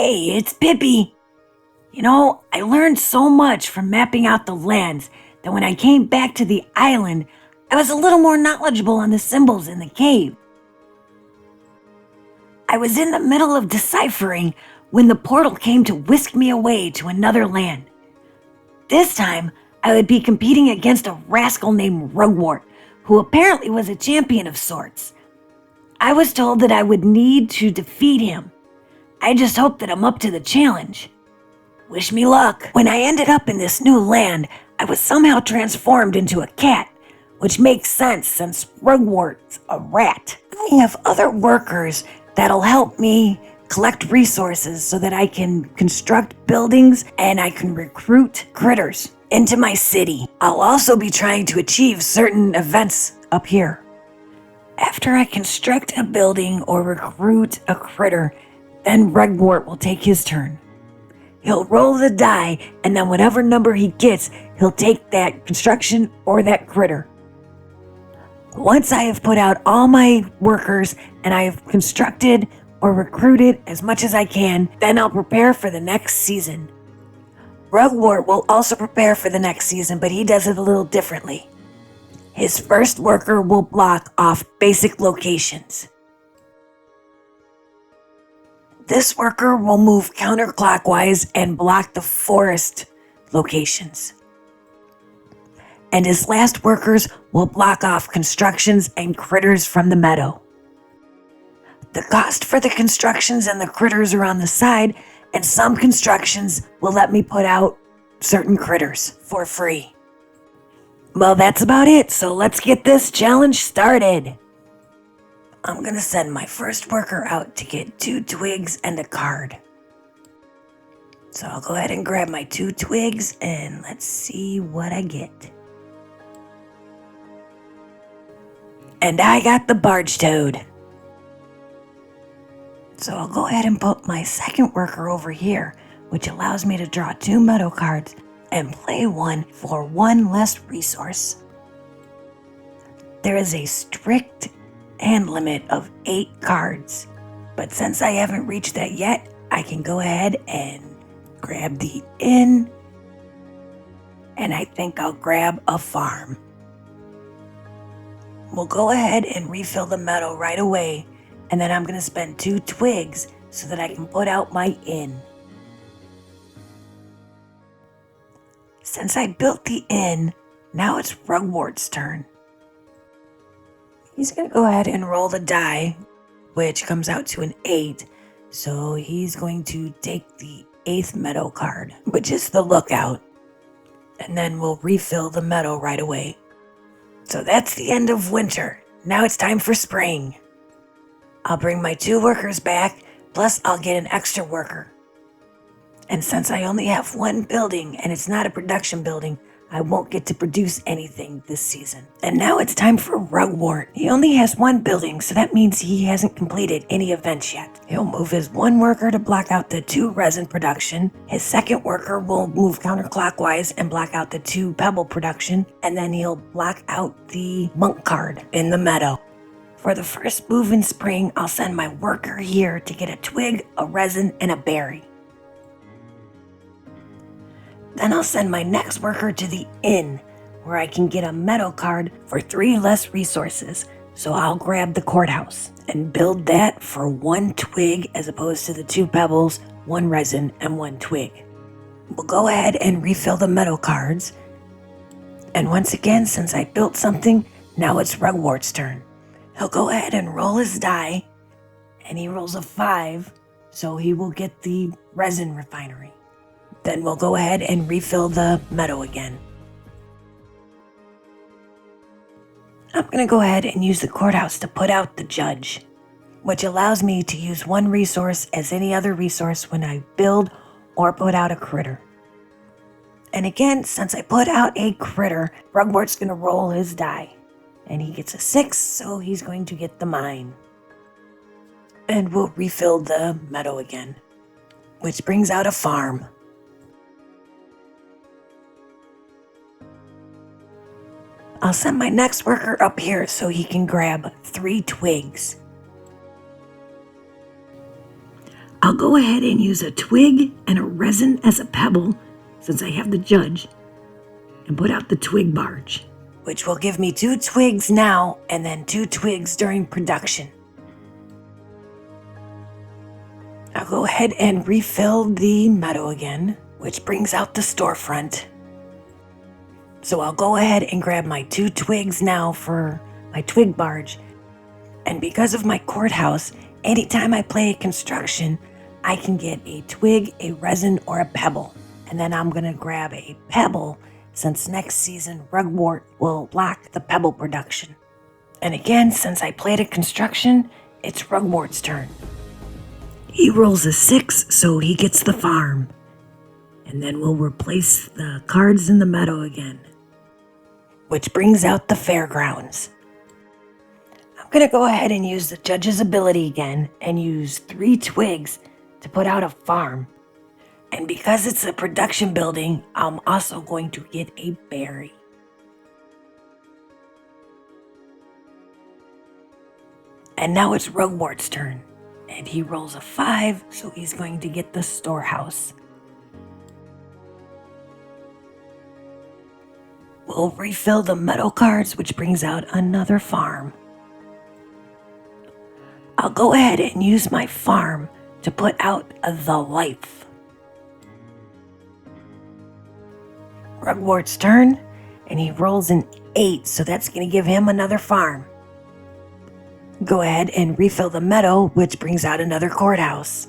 Hey, it's Pippy. I learned so much from mapping out the lands that when I came back to the island, I was a little more knowledgeable on the symbols in the cave. I was in the middle of deciphering when the portal came to whisk me away to another land. This time, I would be competing against a rascal named Rugwort, who apparently was a champion of sorts. I was told that I would need to defeat him. I just hope that I'm up to the challenge. Wish me luck. When I ended up in this new land, I was somehow transformed into a cat, which makes sense since Rugwort's a rat. I have other workers that'll help me collect resources so that I can construct buildings and I can recruit critters into my city. I'll also be trying to achieve certain events up here. After I construct a building or recruit a critter, then Rugwort will take his turn. He'll roll the die, and then whatever number he gets, he'll take that construction or that critter. Once I have put out all my workers and I have constructed or recruited as much as I can, then I'll prepare for the next season. Rugwort will also prepare for the next season, but he does it a little differently. His first worker will block off basic locations. This worker will move counterclockwise and block the forest locations. And his last workers will block off constructions and critters from the meadow. The cost for the constructions and the critters are on the side, and some constructions will let me put out certain critters for free. Well, that's about it, so let's get this challenge started. I'm gonna send my first worker out to get 2 twigs and a card. So I'll go ahead and grab my 2 twigs and let's see what I get. And I got the barge toad. So I'll go ahead and put my second worker over here, which allows me to draw 2 meadow cards and play one for 1 less resource. There is a strict hand limit of 8 cards, but since I haven't reached that yet, I can go ahead and grab the inn, and I think I'll grab a farm. We'll go ahead and refill the meadow right away, and then I'm going to spend 2 twigs so that I can put out my inn. Since I built the inn, now it's Rugwort's turn. He's going to go ahead and roll the die, which comes out to an 8. So he's going to take the 8th meadow card, which is the lookout. And then we'll refill the meadow right away. So that's the end of winter. Now it's time for spring. I'll bring my 2 workers back, plus I'll get an extra worker. And since I only have 1 building and it's not a production building, I won't get to produce anything this season. And now it's time for Rugwort. He only has 1 building, so that means he hasn't completed any events yet. He'll move his 1 worker to block out the 2 resin production. His second worker will move counterclockwise and block out the 2 pebble production. And then he'll block out the monk card in the meadow. For the first move in spring, I'll send my worker here to get a twig, a resin, and a berry. Then I'll send my next worker to the inn, where I can get a meadow card for 3 less resources. So I'll grab the courthouse and build that for 1 twig as opposed to the 2 pebbles, 1 resin, and 1 twig. We'll go ahead and refill the meadow cards. And once again, since I built something, now it's Rugwort's turn. He'll go ahead and roll his die, and he rolls a 5, so he will get the resin refinery. Then we'll go ahead and refill the meadow again. I'm going to go ahead and use the courthouse to put out the judge, which allows me to use 1 resource as any other resource when I build or put out a critter. And again, since I put out a critter, Rugwort's going to roll his die. And he gets a 6, so he's going to get the mine. And we'll refill the meadow again, which brings out a farm. I'll send my next worker up here so he can grab 3 twigs. I'll go ahead and use a twig and a resin as a pebble, since I have the judge, and put out the twig barge, which will give me 2 twigs now and then 2 twigs during production. I'll go ahead and refill the meadow again, which brings out the storefront. So I'll go ahead and grab my 2 twigs now for my twig barge. And because of my courthouse, anytime I play construction, I can get a twig, a resin, or a pebble. And then I'm gonna grab a pebble, since next season Rugwort will block the pebble production. And again, since I played a construction, it's Rugwort's turn. He rolls a 6, so he gets the farm. And then we'll replace the cards in the meadow again, which brings out the fairgrounds. I'm gonna go ahead and use the judge's ability again and use 3 twigs to put out a farm. And because it's a production building, I'm also going to get a berry. And now it's Rugwort's turn. And he rolls a 5, so he's going to get the storehouse. We'll refill the meadow cards, which brings out another farm. I'll go ahead and use my farm to put out the life. Rugwort's turn, and he rolls an 8, so that's going to give him another farm. Go ahead and refill the meadow, which brings out another courthouse.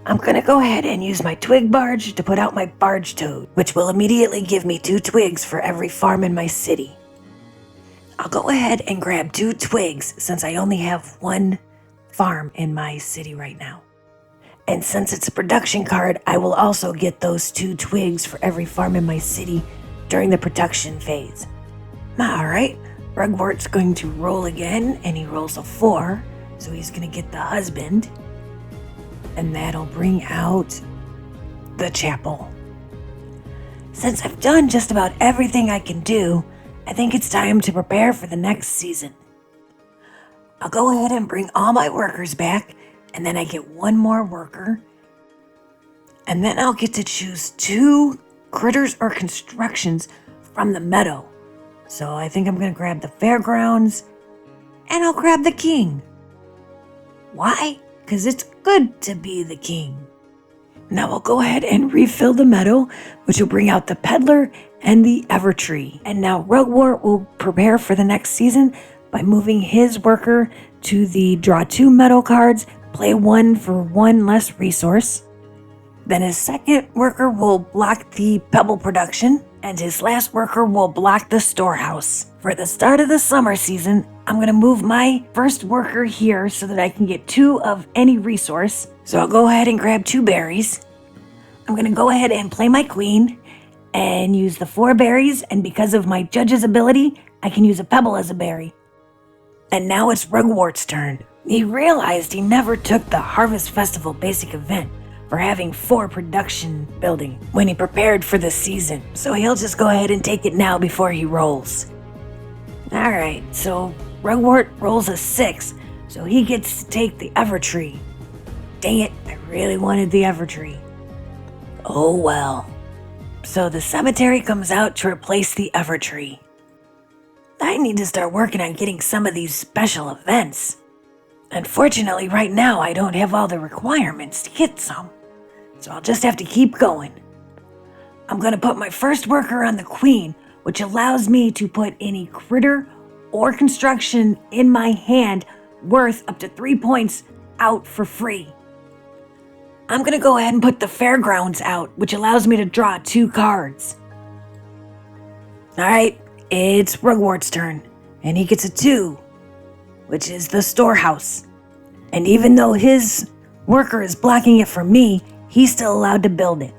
I'm going to go ahead and use my twig barge to put out my barge toad, which will immediately give me 2 twigs for every farm in my city. I'll go ahead and grab 2 twigs since I only have 1 farm in my city right now. And since it's a production card, I will also get those 2 twigs for every farm in my city during the production phase. Alright, Rugwort's going to roll again, and he rolls a 4, so he's going to get the husband. And that'll bring out the chapel. Since I've done just about everything I can do, I think it's time to prepare for the next season. I'll go ahead and bring all my workers back, and then I get 1 more worker. And then I'll get to choose 2 critters or constructions from the meadow. So I think I'm going to grab the fairgrounds, and I'll grab the king. Why? Because it's good to be the king. Now I'll go ahead and refill the meadow, which will bring out the peddler and the Evertree. And now Rugwort will prepare for the next season by moving his worker to the draw 2 meadow cards, play 1 for 1 less resource. Then his second worker will block the pebble production, and his last worker will block the storehouse. For the start of the summer season, I'm going to move my first worker here so that I can get 2 of any resource. So I'll go ahead and grab 2 berries. I'm going to go ahead and play my queen and use the 4 berries, and because of my judge's ability, I can use a pebble as a berry. And now it's Rugwort's turn. He realized he never took the Harvest Festival basic event for having 4 production building when he prepared for the season. So he'll just go ahead and take it now before he rolls. Alright, so Rugwort rolls a 6, so he gets to take the Evertree. Dang it, I really wanted the Evertree. Oh well. So the cemetery comes out to replace the Evertree. I need to start working on getting some of these special events. Unfortunately, right now I don't have all the requirements to get some. So I'll just have to keep going. I'm going to put my first worker on the queen, which allows me to put any critter or construction in my hand worth up to 3 points out for free. I'm going to go ahead and put the fairgrounds out, which allows me to draw 2 cards. Alright, it's Rugwort's turn, and he gets a 2, which is the storehouse. And even though his worker is blocking it from me, he's still allowed to build it.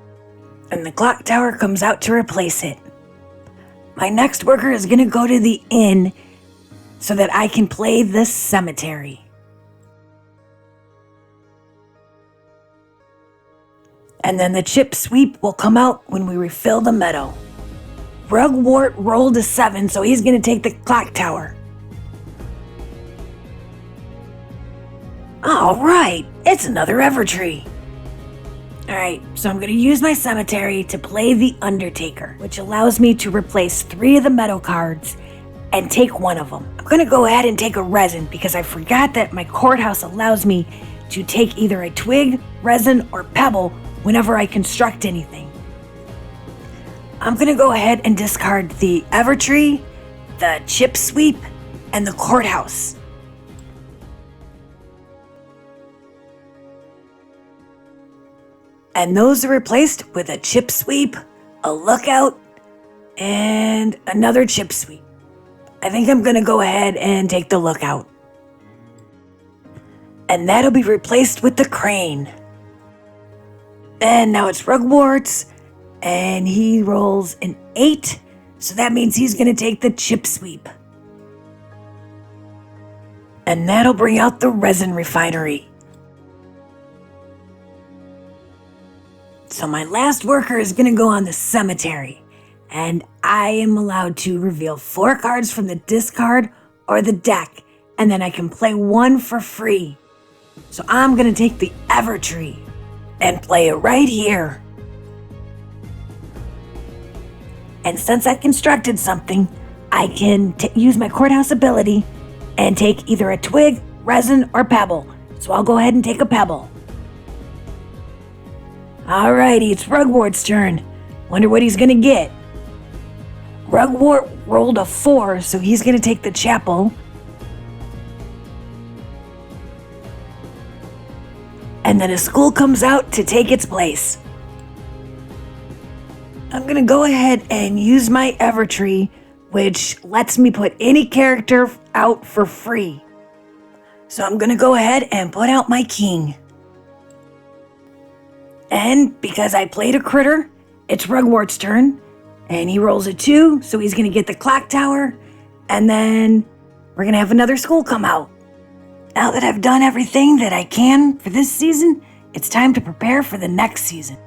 And the clock tower comes out to replace it. My next worker is going to go to the inn so that I can play the cemetery. And then the chip sweep will come out when we refill the meadow. Rugwort rolled a 7, so he's going to take the clock tower. All right, it's another Evertree. Alright, so I'm going to use my cemetery to play the Undertaker, which allows me to replace 3 of the metal cards and take 1 of them. I'm going to go ahead and take a resin because I forgot that my courthouse allows me to take either a twig, resin, or pebble whenever I construct anything. I'm going to go ahead and discard the Evertree, the chip sweep, and the courthouse. And those are replaced with a chip sweep, a lookout, and another chip sweep. I think I'm going to go ahead and take the lookout. And that'll be replaced with the crane. And now it's Rugwarts, and he rolls an 8, so that means he's going to take the chip sweep. And that'll bring out the resin refinery. So my last worker is going to go on the cemetery, and I am allowed to reveal 4 cards from the discard or the deck, and then I can play 1 for free. So I'm going to take the Evertree and play it right here. And since I constructed something, I can use my courthouse ability and take either a twig, resin, or pebble. So I'll go ahead and take a pebble. Alrighty, it's Rugwart's turn. Wonder what he's gonna get. Rugwart rolled a 4, so he's gonna take the chapel. And then a school comes out to take its place. I'm gonna go ahead and use my Evertree, which lets me put any character out for free. So I'm gonna go ahead and put out my king. And because I played a critter, it's Rugwart's turn. And he rolls a 2, so he's going to get the clock tower. And then we're going to have another school come out. Now that I've done everything that I can for this season, it's time to prepare for the next season.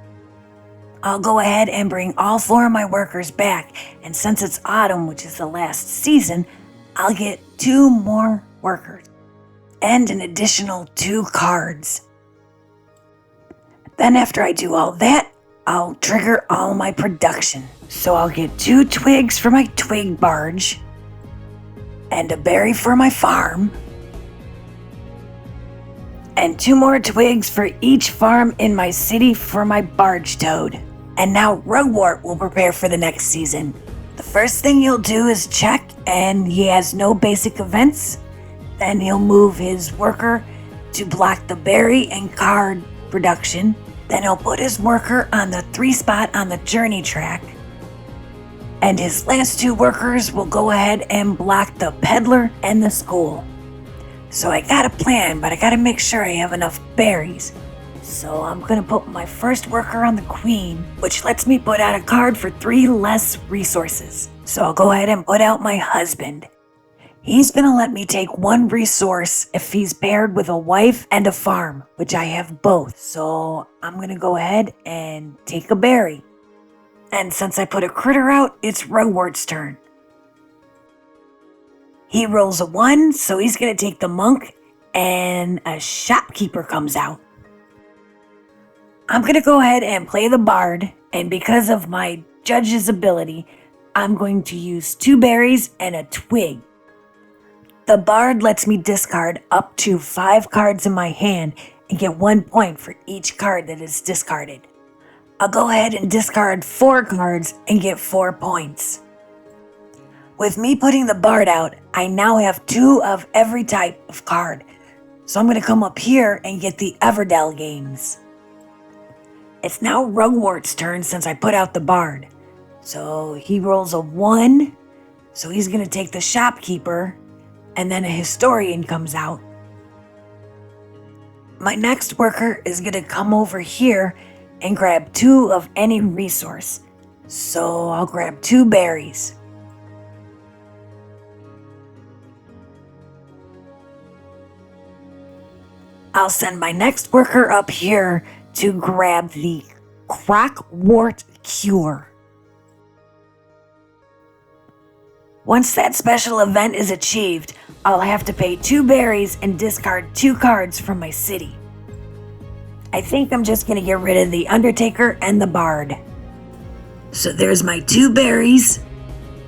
I'll go ahead and bring all 4 of my workers back. And since it's autumn, which is the last season, I'll get 2 more workers. And an additional 2 cards. Then after I do all that, I'll trigger all my production. So I'll get 2 twigs for my twig barge, and a berry for my farm, and 2 more twigs for each farm in my city for my barge toad. And now Rugwart will prepare for the next season. The first thing he'll do is check, and he has no basic events. Then he'll move his worker to block the berry and card production. Then he'll put his worker on the 3 spot on the journey track. And his last 2 workers will go ahead and block the peddler and the school. So I got a plan, but I gotta make sure I have enough berries. So I'm gonna put my first worker on the queen, which lets me put out a card for 3 less resources. So I'll go ahead and put out my husband. He's gonna let me take 1 resource if he's paired with a wife and a farm, which I have both. So I'm gonna go ahead and take a berry. And since I put a critter out, it's Rugwart's turn. He rolls a 1, so he's gonna take the monk, and a shopkeeper comes out. I'm gonna go ahead and play the bard, and because of my judge's ability, I'm going to use 2 berries and a twig. The bard lets me discard up to 5 cards in my hand and get 1 point for each card that is discarded. I'll go ahead and discard 4 cards and get 4 points. With me putting the bard out, I now have 2 of every type of card. So I'm going to come up here and get the Everdell games. It's now Rugwart's turn since I put out the bard. So he rolls a 1, so he's going to take the shopkeeper. And then a historian comes out. My next worker is going to come over here and grab 2 of any resource. So I'll grab 2 berries. I'll send my next worker up here to grab the Crockwort Cure. Once that special event is achieved, I'll have to pay 2 berries and discard 2 cards from my city. I think I'm just going to get rid of the Undertaker and the Bard. So there's my 2 berries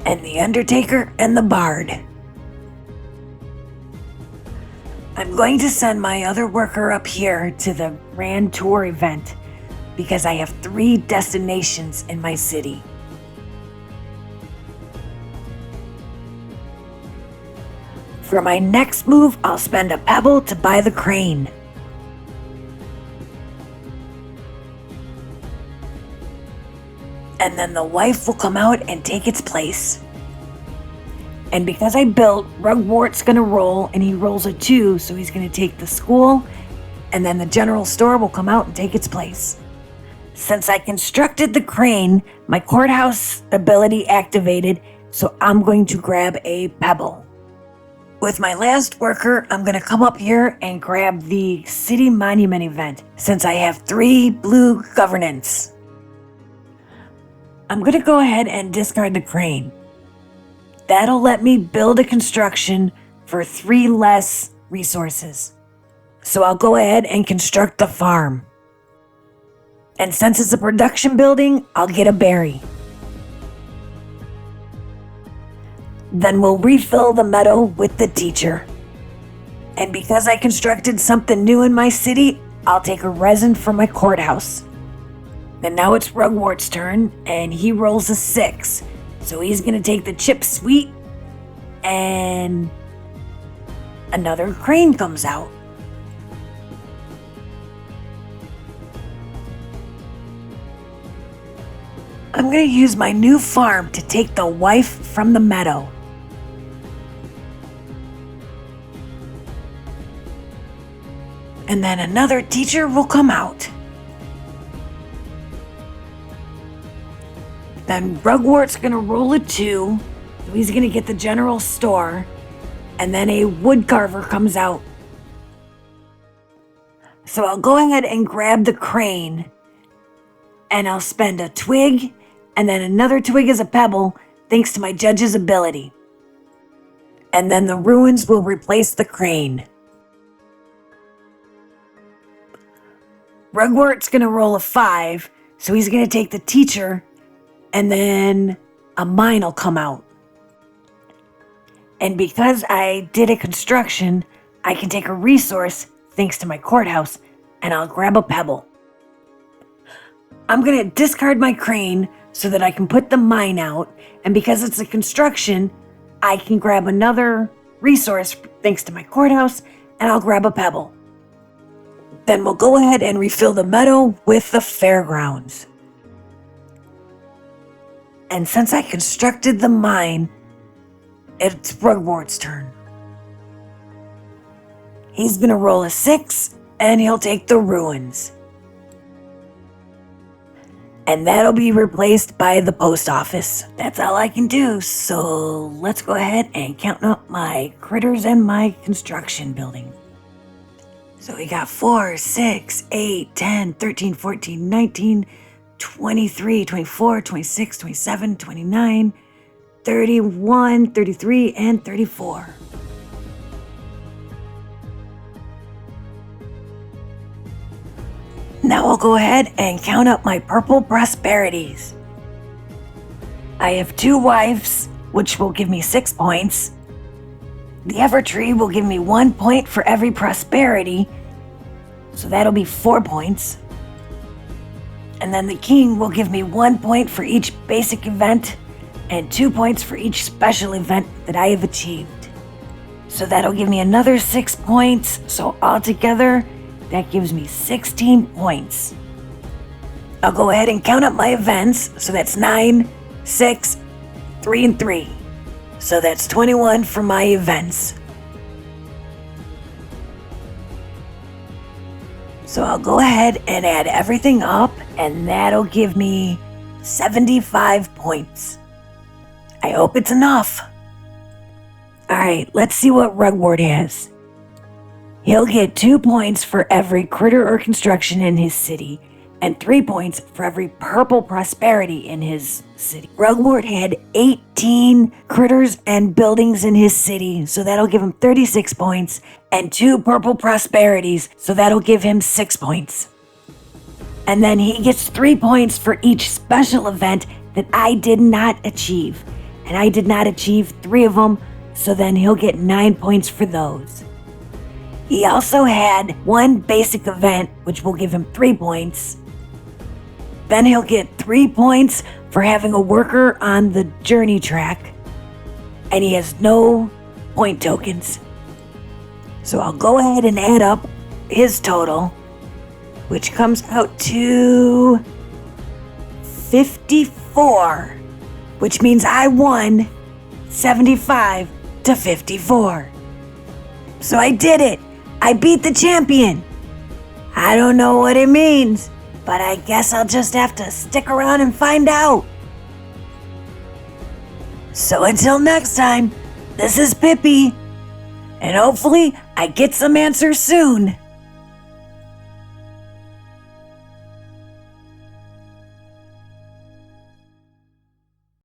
and the Undertaker and the Bard. I'm going to send my other worker up here to the Grand Tour event because I have 3 destinations in my city. For my next move, I'll spend a pebble to buy the crane. And then the wife will come out and take its place. And because I built, Rugwart's gonna roll, and he rolls a 2, so he's gonna take the school, and then the general store will come out and take its place. Since I constructed the crane, my courthouse ability activated, so I'm going to grab a pebble. With my last worker, I'm gonna come up here and grab the city monument event, since I have 3 blue governance. I'm gonna go ahead and discard the crane. That'll let me build a construction for 3 less resources. So I'll go ahead and construct the farm. And since it's a production building, I'll get a berry. Then we'll refill the meadow with the teacher. And because I constructed something new in my city, I'll take a resin from my courthouse. And now it's Rugwart's turn, and he rolls a 6. So he's gonna take the chip sweet, and another crane comes out. I'm gonna use my new farm to take the wife from the meadow. And then another teacher will come out. Then Rugwart's gonna roll a 2, so he's gonna get the general store, and then a wood carver comes out. So I'll go ahead and grab the crane, and I'll spend a twig, and then another twig as a pebble, thanks to my judge's ability. And then the ruins will replace the crane. Rugwart's gonna roll a 5, so he's gonna take the teacher, and then a mine will come out. And because I did a construction, I can take a resource thanks to my courthouse, and I'll grab a pebble. I'm gonna discard my crane so that I can put the mine out, and because it's a construction, I can grab another resource thanks to my courthouse, and I'll grab a pebble. Then we'll go ahead and refill the meadow with the fairgrounds. And since I constructed the mine, it's Rugwart's turn. He's gonna roll a 6, and he'll take the ruins. And that'll be replaced by the post office. That's all I can do, so let's go ahead and count up my critters and my construction building. So we got 4, 6, 8, 10, 13, 14, 19, 23, 24, 26, 27, 29, 31, 33, and 34. Now I'll go ahead and count up my purple prosperities. I have 2 wives, which will give me 6 points. The Evertree will give me 1 point for every prosperity, so that'll be 4 points. And then the King will give me 1 point for each basic event and 2 points for each special event that I have achieved. So that'll give me another 6 points, so altogether, that gives me 16 points. I'll go ahead and count up my events, so that's 9, 6, 3, and 3. So that's 21 for my events. So I'll go ahead and add everything up, and that'll give me 75 points. I hope it's enough. Alright, let's see what Rugwart has. He'll get 2 points for every critter or construction in his city, and 3 points for every purple prosperity in his city. Rugwort had 18 critters and buildings in his city, so that'll give him 36 points, and 2 purple prosperities, so that'll give him 6 points. And then he gets 3 points for each special event that I did not achieve. And I did not achieve 3 of them, so then he'll get 9 points for those. He also had 1 basic event, which will give him 3 points. Then he'll get 3 points for having a worker on the journey track. And he has no point tokens. So I'll go ahead and add up his total, which comes out to 54, which means I won 75 to 54. So I did it. I beat the champion. I don't know what it means, but I guess I'll just have to stick around and find out. So until next time, this is Pippy, and hopefully I get some answers soon.